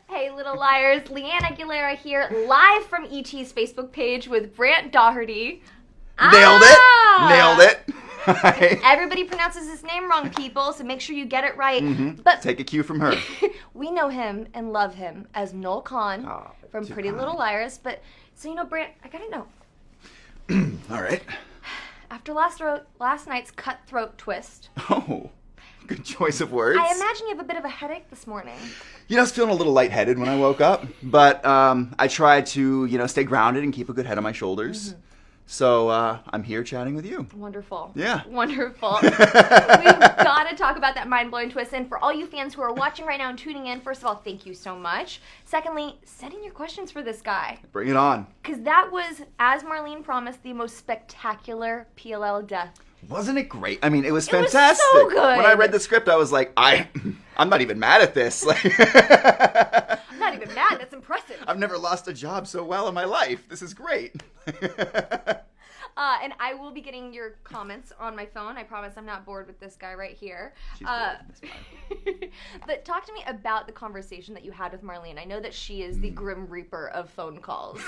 Hey, little liars. Leanne Aguilera here, live from ET's Facebook page with Brant Daugherty. Nailed it. Everybody pronounces his name wrong, people, so make sure you get it right. Mm-hmm. But take a cue from her. We know him and love him as Noel Kahn from Pretty Little Liars. But, so Brant, I gotta know. All right. After last night's cutthroat twist. Oh, good choice of words. I imagine you have a bit of a headache this morning. I was feeling a little lightheaded when I woke up, but I tried to, stay grounded and keep a good head on my shoulders. Mm-hmm. So I'm here chatting with you. Wonderful. Yeah. Wonderful. We've got to talk about that mind-blowing twist. And for all you fans who are watching right now and tuning in, first of all, thank you so much. Secondly, send in your questions for this guy. Bring it on. Because that was, as Marlene promised, the most spectacular PLL death. Wasn't it great? I mean, it was fantastic. It was so good. When I read the script, I was like, I'm not even mad at this. I'm not even mad. That's impressive. I've never lost a job so well in my life. This is great. And I will be getting your comments on my phone. I promise I'm not bored with this guy right here. She's bored. That's fine. But talk to me about the conversation that you had with Marlene. I know that she is the Grim Reaper of phone calls.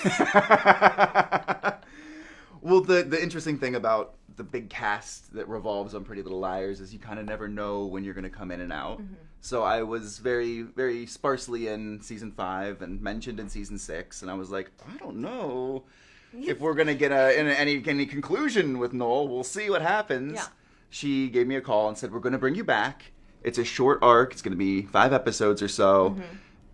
Well, the interesting thing about the big cast that revolves on Pretty Little Liars is you kind of never know when you're going to come in and out. Mm-hmm. So I was very, very sparsely in season 5 and mentioned in season 6, and I was like, I don't know if we're going to get any conclusion with Noel. We'll see what happens. Yeah. She gave me a call and said, we're going to bring you back. It's a short arc. It's going to be 5 episodes or so,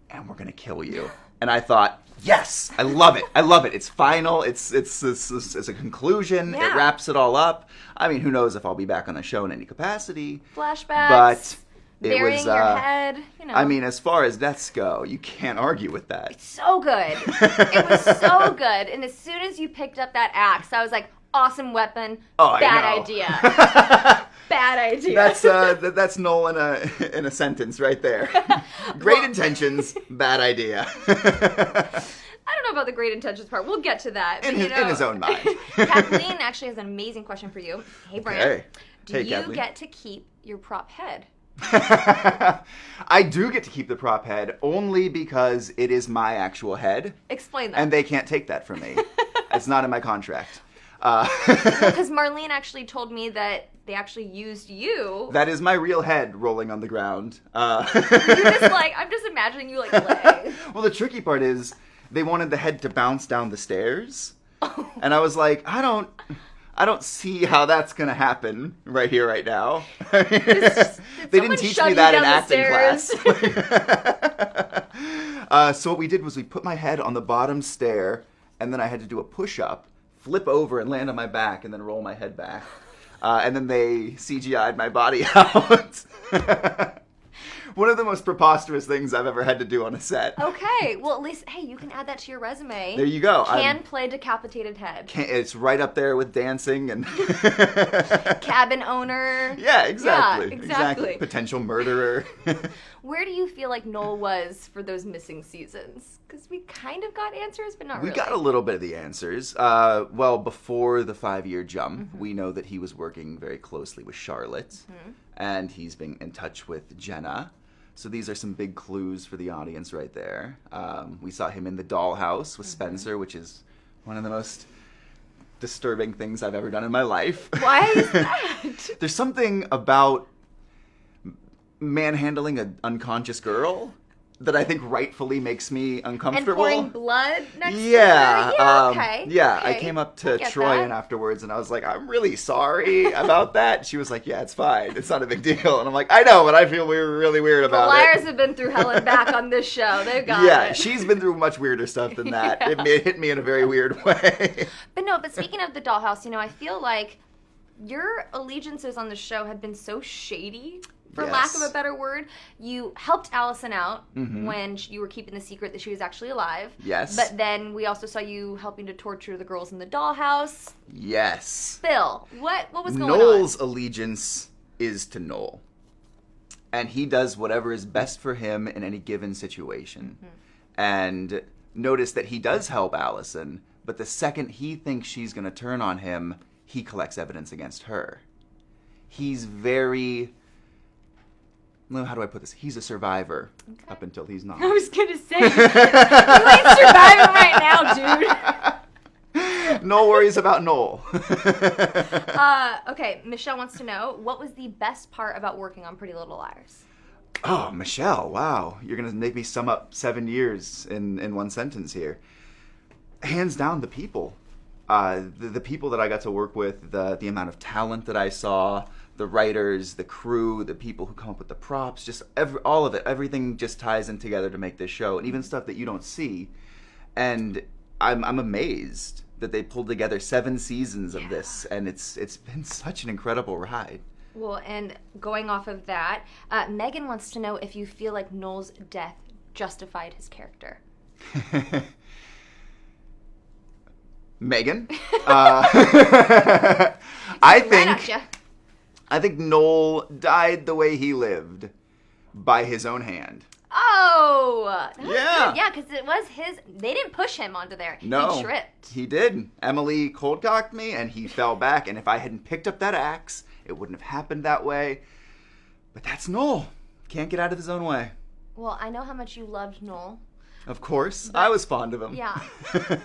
and we're going to kill you. And I thought, yes, I love it. I love it. It's final. It's a conclusion. Yeah. It wraps it all up. I mean, who knows if I'll be back on the show in any capacity. Flashbacks. But burying your head. I mean, as far as deaths go, you can't argue with that. It's so good. It was so good. And as soon as you picked up that axe, I was like, awesome weapon. Bad idea. Bad idea. That's Noel in a sentence right there. Great intentions, bad idea. I don't know about the great intentions part. We'll get to that. In his own mind. Kathleen actually has an amazing question for you. Hey, Brant. Okay. Do you get to keep your prop head? I do get to keep the prop head only because it is my actual head. Explain that. And they can't take that from me. It's not in my contract. Because Marlene actually told me that they actually used you. That is my real head rolling on the ground. I'm just imagining you lay. Well, the tricky part is they wanted the head to bounce down the stairs. Oh. And I was like, I don't see how that's going to happen right here, right now. They didn't teach me that in acting class. So what we did was we put my head on the bottom stair, and then I had to do a push-up, flip over and land on my back, and then roll my head back. And then they CGI'd my body out. One of the most preposterous things I've ever had to do on a set. Okay. Well, at least, hey, you can add that to your resume. There you go. Can play decapitated head. It's right up there with dancing and... Cabin owner. Yeah, exactly. Yeah, exactly. Potential murderer. Where do you feel like Noel was for those missing seasons? Because we kind of got answers, but not really. We got a little bit of the answers. Well, before the 5-year jump, we know that he was working very closely with Charlotte, and he's been in touch with Jenna. So these are some big clues for the audience right there. We saw him in the dollhouse with Spencer, which is one of the most disturbing things I've ever done in my life. Why is that? There's something about manhandling an unconscious girl that I think rightfully makes me uncomfortable. And pouring blood next to her? Yeah, okay. Yeah, okay. I came up to Troy and afterwards and I was like, I'm really sorry about that. She was like, yeah, it's fine. It's not a big deal. And I'm like, I know, but I feel really weird about it. The liars have been through hell and back on this show. They've got it. Yeah, she's been through much weirder stuff than that. Yeah. It hit me in a very weird way. But speaking of the dollhouse, I feel like your allegiances on the show have been so shady. For lack of a better word, you helped Allison out when you were keeping the secret that she was actually alive. Yes. But then we also saw you helping to torture the girls in the dollhouse. Yes. Phil, what was going on? Noel's allegiance is to Noel. And he does whatever is best for him in any given situation. And notice that he does help Allison, but the second he thinks she's going to turn on him, he collects evidence against her. He's very... how do I put this? He's a survivor up until he's not. I was going to say, you ain't surviving right now, dude. No worries about Noel. Okay, Michelle wants to know, what was the best part about working on Pretty Little Liars? Oh, Michelle, wow. You're going to make me sum up 7 years in one sentence here. Hands down, the people. The people that I got to work with, the amount of talent that I saw, the writers, the crew, the people who come up with the props, just all of it. Everything just ties in together to make this show, and even stuff that you don't see. And I'm amazed that they pulled together 7 seasons of this, and it's been such an incredible ride. Well, and going off of that, Megan wants to know if you feel like Noel's death justified his character. Megan, I think Noel died the way he lived, by his own hand. Oh, yeah, good. Yeah, because it was his. They didn't push him onto there. No, he tripped. He did. Emily cold-cocked me, and he fell back. And if I hadn't picked up that axe, it wouldn't have happened that way. But that's Noel. Can't get out of his own way. Well, I know how much you loved Noel. Of course. I was fond of him. Yeah.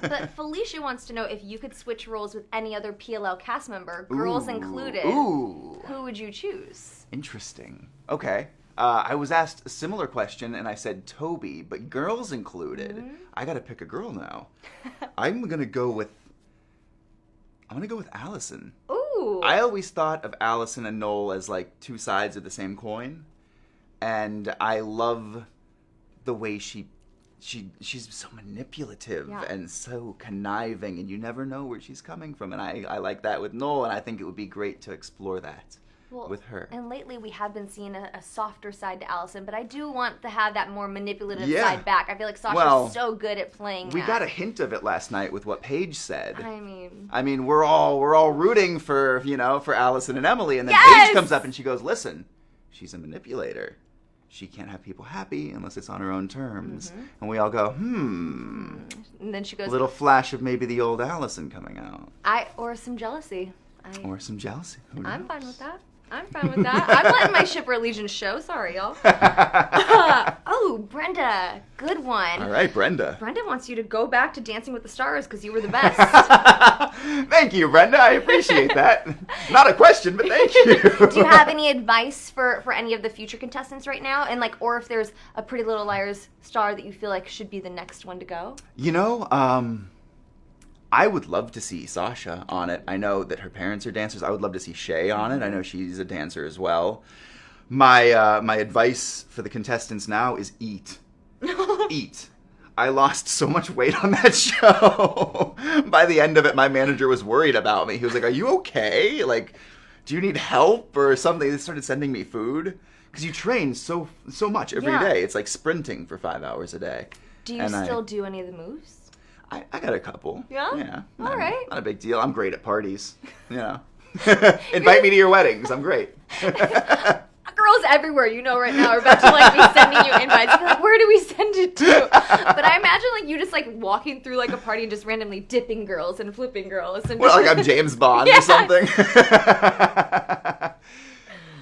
But Felicia wants to know if you could switch roles with any other PLL cast member, girls included. Ooh. Who would you choose? Interesting. Okay. I was asked a similar question, and I said Toby, but girls included. Mm-hmm. I got to pick a girl now. I'm gonna go with Allison. Ooh. I always thought of Allison and Noel as like two sides of the same coin, and I love the way she's so manipulative and so conniving, and you never know where she's coming from, and I like that with Noel, and I think it would be great to explore that with her. And lately we have been seeing a softer side to Allison, but I do want to have that more manipulative side back. I feel like Sasha's so good at playing we got a hint of it last night with what Paige said. I mean, we're all rooting for Allison and Emily, and then Paige comes up and she goes, "Listen, she's a manipulator. She can't have people happy unless it's on her own terms." Mm-hmm. And we all go, And then she goes, a little flash of maybe the old Allison coming out. Or some jealousy. Or some jealousy. Who knows? I'm fine with that. I'm letting my shipper allegiance show. Sorry, y'all. Oh, Brenda. Good one. All right, Brenda. Brenda wants you to go back to Dancing with the Stars because you were the best. Thank you, Brenda. I appreciate that. Not a question, but thank you. Do you have any advice for any of the future contestants right now? And or if there's a Pretty Little Liars star that you feel like should be the next one to go? I would love to see Sasha on it. I know that her parents are dancers. I would love to see Shay on it. I know she's a dancer as well. My advice for the contestants now is eat. Eat. I lost so much weight on that show. By the end of it, my manager was worried about me. He was like, "Are you okay? Do you need help or something?" They started sending me food. Because you train so much every day. It's like sprinting for 5 hours a day. Do you still do any of the moves? I got a couple. Yeah? Yeah. All right. Not a big deal. I'm great at parties. Invite me to your weddings. I'm great. Girls everywhere, right now, are about to be sending you invites. You're like, where do we send it to? But I imagine you just walking through a party and just randomly dipping girls and flipping girls. And I'm James Bond or something.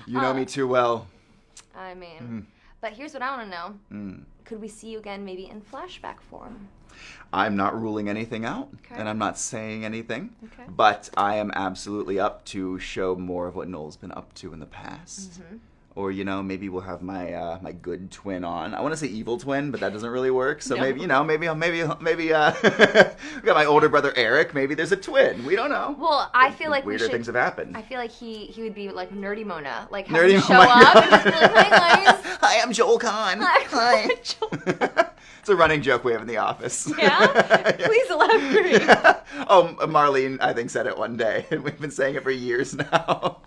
You know me too well. I mean, but here's what I want to know. Could we see you again maybe in flashback form? I'm not ruling anything out, and I'm not saying anything, but I am absolutely up to show more of what Noel's been up to in the past. Mm-hmm. Or, maybe we'll have my my good twin on. I want to say evil twin, but that doesn't really work. So maybe we got my older brother Eric. Maybe there's a twin. We don't know. Well, I feel like weirder things have happened. I feel like he would be like Nerdy Mona, have Nerdy him show up and just be like, "Hi guys, hi, I'm Joel Kahn. Hi." It's a running joke we have in the office. Yeah? Please elaborate. Marlene, I think, said it one day, and we've been saying it for years now.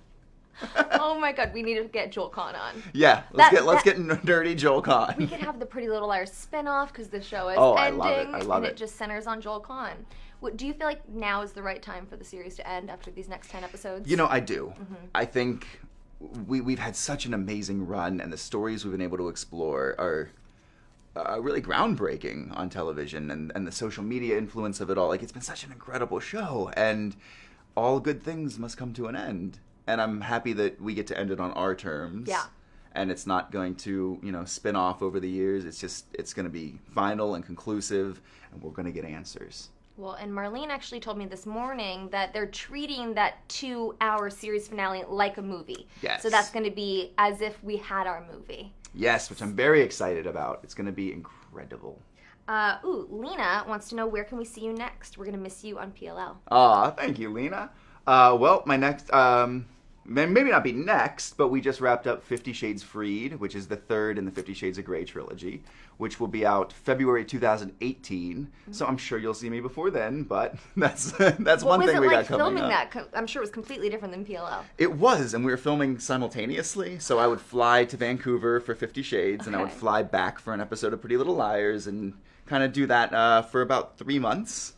Oh my god, we need to get Joel Kahn on. Yeah, let's get nerdy Joel Kahn. We could have the Pretty Little Liars spinoff because the show is ending. I love it. It just centers on Joel Kahn. Do you feel like now is the right time for the series to end after these next 10 episodes? I do. Mm-hmm. I think we've had such an amazing run, and the stories we've been able to explore are really groundbreaking on television, and the social media influence of it all. It's been such an incredible show, and all good things must come to an end. And I'm happy that we get to end it on our terms. Yeah. and it's not going to, spin off over the years. It's going to be final and conclusive, and we're going to get answers. Well, and Marlene actually told me this morning that they're treating that 2-hour series finale like a movie. Yes. So that's going to be as if we had our movie. Yes, which I'm very excited about. It's going to be incredible. Lena wants to know, where can we see you next? We're going to miss you on PLL. Aw, thank you, Lena. Well, my next, maybe not be next, but we just wrapped up 50 Shades Freed, which is the third in the 50 Shades of Grey trilogy, which will be out February 2018. Mm-hmm. So I'm sure you'll see me before then, but that's one thing we got coming up. What was it like filming that? I'm sure it was completely different than PLL. It was, and we were filming simultaneously. So I would fly to Vancouver for 50 Shades, and I would fly back for an episode of Pretty Little Liars, and kind of do that for about 3 months.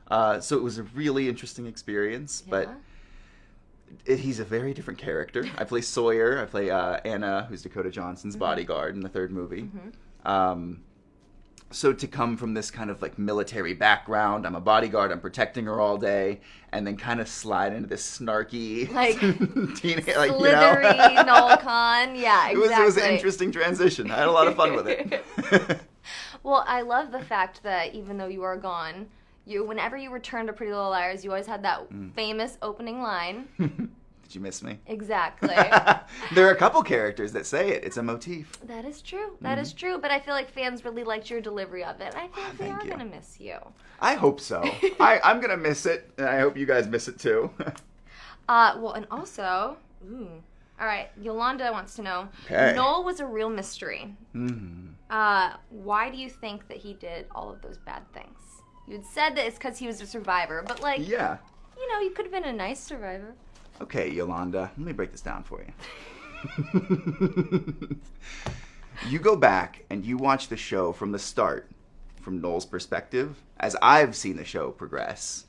So it was a really interesting experience, but he's a very different character. I play Sawyer. I play Anna, who's Dakota Johnson's bodyguard in the third movie. Mm-hmm. So to come from this kind of like military background, I'm a bodyguard, I'm protecting her all day, and then kind of slide into this snarky, teenage, slithery Noel Khan. Yeah, exactly. It was an interesting transition. I had a lot of fun with it. Well, I love the fact that even though you are gone, whenever you return to Pretty Little Liars, you always had that famous opening line. Did you miss me? Exactly. There are a couple characters that say it. It's a motif. That is true. That is true. But I feel like fans really liked your delivery of it. I think they are going to miss you. I hope so. I'm going to miss it, and I hope you guys miss it too. Well, and also, all right, Yolanda wants to know, Noel was a real mystery. Why do you think that he did all of those bad things? You had said that it's because he was a survivor, but you could have been a nice survivor. Okay, Yolanda, let me break this down for you. You go back and you watch the show from the start, from Noel's perspective, as I've seen the show progress.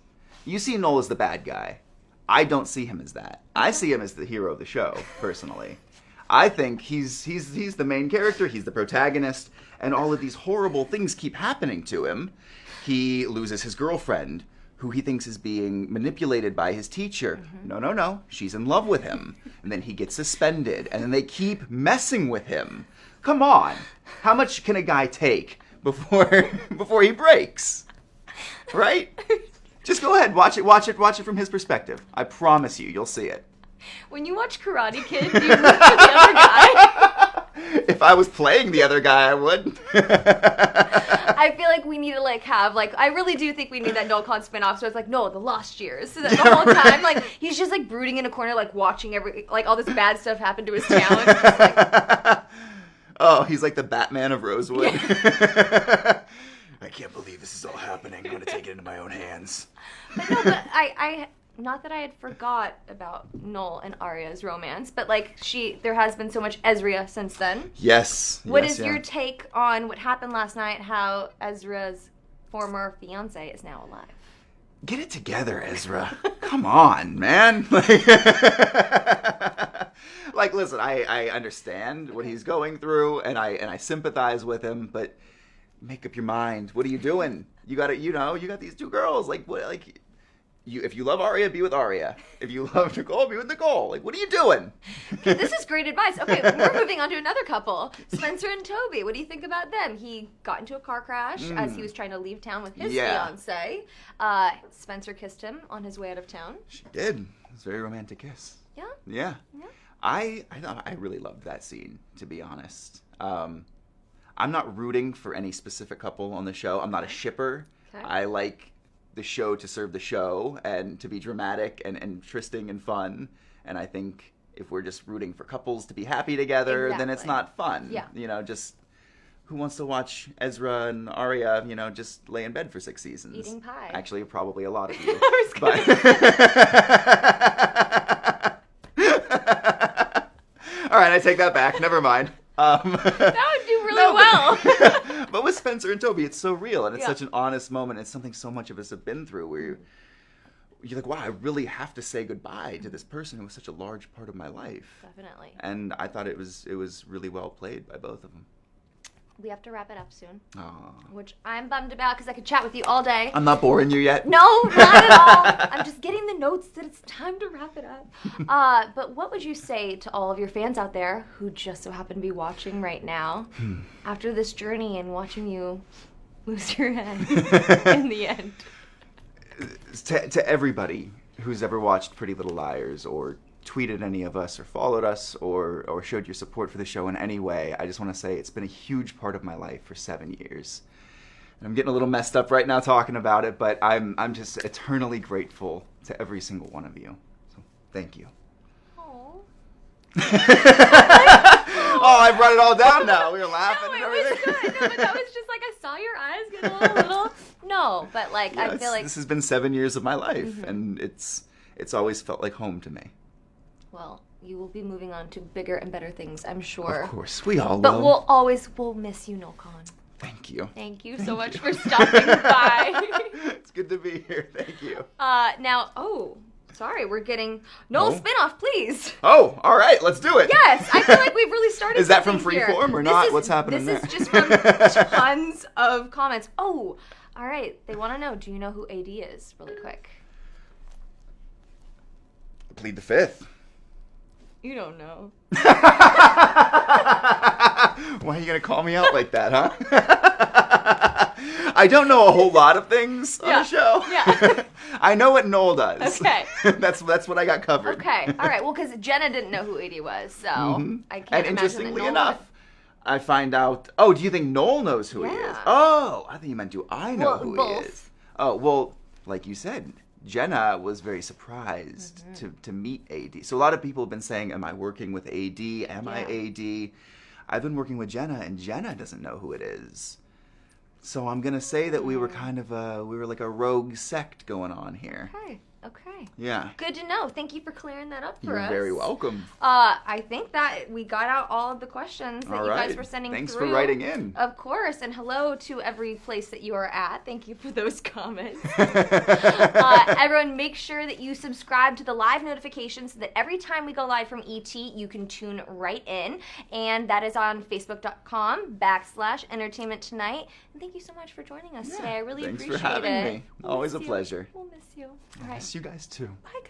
You see Noel as the bad guy. I don't see him as that. I see him as the hero of the show, personally. I think he's the main character, he's the protagonist, and all of these horrible things keep happening to him. He loses his girlfriend, who he thinks is being manipulated by his teacher. Mm-hmm. No, she's in love with him. And then he gets suspended, and then they keep messing with him. Come on, how much can a guy take before he breaks? Right? Just go ahead, watch it from his perspective. I promise you'll see it. When you watch Karate Kid, do you root for the other guy? If I was playing the other guy, I would. I feel like we need to I really do think we need that Noel Khan spinoff. So it's like, no, the lost years. So that the whole time, he's just brooding in a corner, watching all this bad stuff happen to his town. Oh, he's like the Batman of Rosewood. Yeah. I can't believe this is all happening. I'm going to take it into my own hands. But no, I not that I had forgot about Noel and Arya's romance, but there has been so much Ezra since then. Yes. What is your take on what happened last night, how Ezra's former fiance is now alive? Get it together, Ezra. Come on, man. Listen, I understand what he's going through, and I sympathize with him, but make up your mind. What are you doing? You got you got these two girls. If you love Arya, be with Arya. If you love Nicole, be with Nicole. What are you doing? Okay, this is great advice. Okay, we're moving on to another couple, Spencer and Toby. What do you think about them? He got into a car crash as he was trying to leave town with his fiancée. Spencer kissed him on his way out of town. She did. It was a very romantic kiss. Yeah? Yeah. I really loved that scene, to be honest. I'm not rooting for any specific couple on the show. I'm not a shipper. Okay. I like the show to serve the show and to be dramatic and interesting and fun. And I think if we're just rooting for couples to be happy together, then it's not fun. Yeah. Just who wants to watch Ezra and Arya, just lay in bed for 6 seasons? Eating pie. Actually, probably a lot of you. All right, I take that back. Never mind. That would do really well. But with Spencer and Toby, it's so real, and it's such an honest moment. It's something so much of us have been through, where you're like, wow, I really have to say goodbye to this person who was such a large part of my life. Definitely. And I thought it was really well played by both of them. we have to wrap it up soon. Aw. Which I'm bummed about because I could chat with you all day. I'm not boring you yet. No, not at all. I'm just getting the notes that it's time to wrap it up. But what would you say to all of your fans out there who just so happen to be watching right now after this journey and watching you lose your head in the end? To everybody who's ever watched Pretty Little Liars or tweeted any of us or followed us or showed your support for the show in any way, I just want to say it's been a huge part of my life for 7 years. And I'm getting a little messed up right now talking about it, but I'm just eternally grateful to every single one of you. So thank you. Oh. Oh, I brought it all down now. We were laughing and everything. No, it was good. No, but that was just like I saw your eyes get a little. No, but like I feel like this has been 7 years of my life, and it's always felt like home to me. Well, you will be moving on to bigger and better things, I'm sure. Of course, we all will. But we'll miss you, Noel Khan. Thank you. Thank you so much for stopping by. It's good to be here. Thank you. Sorry, we're getting no spinoff, please. Oh, all right, let's do it. Yes, I feel like we've really started. Is that from here. Freeform or not? What's happening there? This is just from tons of comments. Oh, all right. They want to know. Do you know who AD is? Really quick. Plead the fifth. You don't know. Why are you gonna call me out like that, huh? I don't know a whole lot of things on the show. Yeah. I know what Noel does. Okay. That's what I got covered. Okay. All right. Well, because Jenna didn't know who AD was, so I can't. And interestingly enough, I find out. Oh, do you think Noel knows who he is? Oh, I think you meant do I know who he is? Oh, well, like you said, Jenna was very surprised to meet AD. So a lot of people have been saying, am I working with AD? Am I AD? I've been working with Jenna, and Jenna doesn't know who it is. So I'm going to say that we were kind of we were like a rogue sect going on here. Okay. Yeah. Good to know. Thank you for clearing that up for us. You're very welcome. I think that we got out all of the questions that you guys were sending Thanks through. for writing in. Of course. And hello to every place that you are at. Thank you for those comments. Everyone, make sure that you subscribe to the live notifications so that every time we go live from ET, you can tune right in. And that is on facebook.com/Entertainment Tonight. And thank you so much for joining us today. I really appreciate it. Thanks for having me. Always a pleasure. We'll miss you. I'll miss you guys too. Bye,